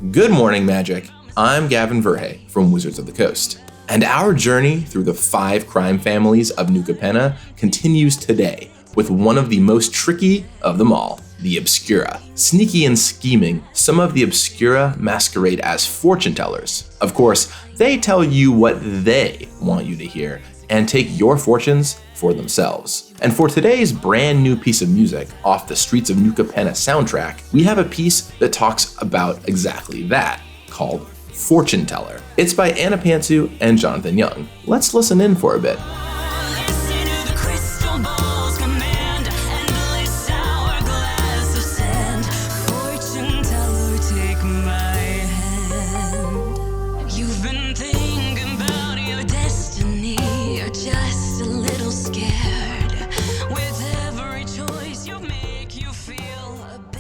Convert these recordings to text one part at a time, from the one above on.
Good morning, Magic. I'm Gavin Verhey from Wizards of the Coast, and our journey through the 5 crime families of New Capenna continues today with one of the most tricky of them all, the Obscura. Sneaky and scheming, some of the Obscura masquerade as fortune tellers. Of course, they tell you what they want you to hear and take your fortunes for themselves. And for today's brand new piece of music off the Streets of New Capenna soundtrack, we have a piece that talks about exactly that, called Fortune Teller. It's by Anna Pantsu and Jonathan Young. Let's listen in for a bit.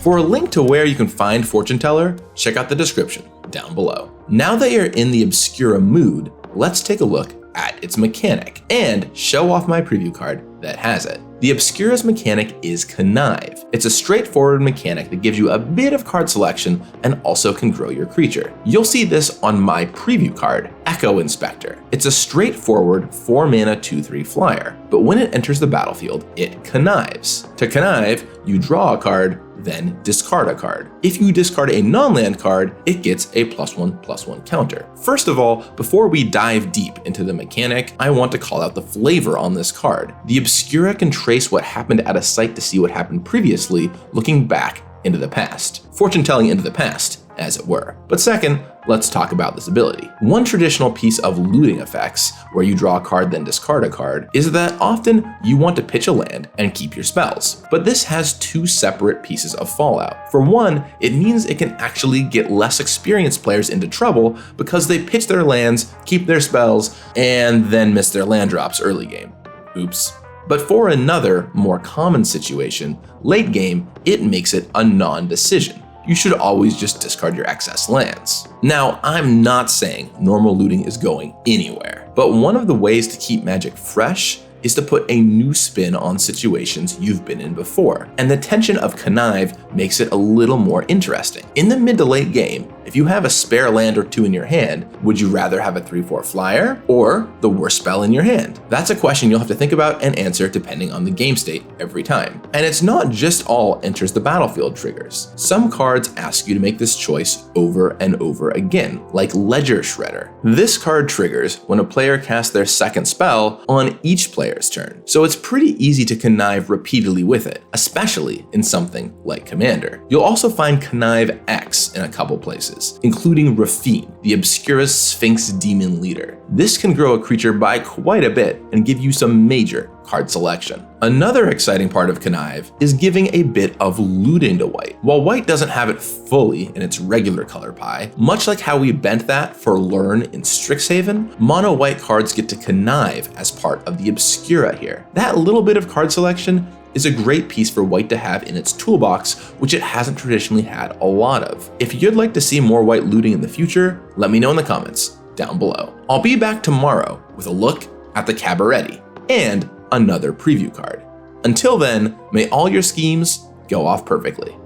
For a link to where you can find Fortune Teller, check out the description down below. Now that you're in the Obscura mood, let's take a look at its mechanic and show off my preview card that has it. The Obscura's mechanic is Connive. It's a straightforward mechanic that gives you a bit of card selection and also can grow your creature. You'll see this on my preview card, Echo Inspector. It's a straightforward 4-mana 2/3 flyer, but when it enters the battlefield, it connives. To connive, you draw a card, then discard a card. If you discard a non-land card, it gets a +1/+1 counter. First of all, before we dive deep into the mechanic, I want to call out the flavor on this card. The Obscura can trace what happened at a site to see what happened previously, looking back into the past. Fortune telling into the past, as it were. But second, let's talk about this ability. One traditional piece of looting effects, where you draw a card then discard a card, is that often you want to pitch a land and keep your spells. But this has 2 separate pieces of fallout. For one, it means it can actually get less experienced players into trouble because they pitch their lands, keep their spells, and then miss their land drops early game. Oops. But for another, more common situation, late game, it makes it a non-decision. You should always just discard your excess lands. Now, I'm not saying normal looting is going anywhere, but one of the ways to keep Magic fresh is to put a new spin on situations you've been in before. And the tension of Connive makes it a little more interesting. In the mid to late game, if you have a spare land or 2 in your hand, would you rather have a 3/4 flyer or the worst spell in your hand? That's a question you'll have to think about and answer depending on the game state every time. And it's not just all enters the battlefield triggers. Some cards ask you to make this choice over and over again, like Ledger Shredder. This card triggers when a player casts their second spell on each player's turn, so it's pretty easy to connive repeatedly with it, especially in something like Commander. You'll also find Connive X in a couple places, including Rafine, the Obscura's Sphinx Demon Leader. This can grow a creature by quite a bit and give you some major card selection. Another exciting part of Connive is giving a bit of looting to white. While white doesn't have it fully in its regular color pie, much like how we bent that for Learn in Strixhaven, mono white cards get to connive as part of the Obscura here. That little bit of card selection is a great piece for white to have in its toolbox, which it hasn't traditionally had a lot of. If you'd like to see more white looting in the future, let me know in the comments down below. I'll be back tomorrow with a look at the Cabaretti and another preview card. Until then, may all your schemes go off perfectly.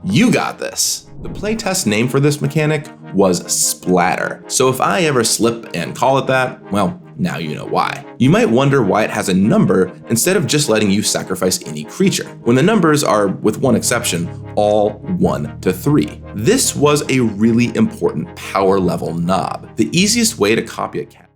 You got this. The playtest name for this mechanic was Splatter, so if I ever slip and call it that, well, now you know why. You might wonder why it has a number instead of just letting you sacrifice any creature, when the numbers are, with one exception, all 1 to 3. This was a really important power level knob. The easiest way to copy a cat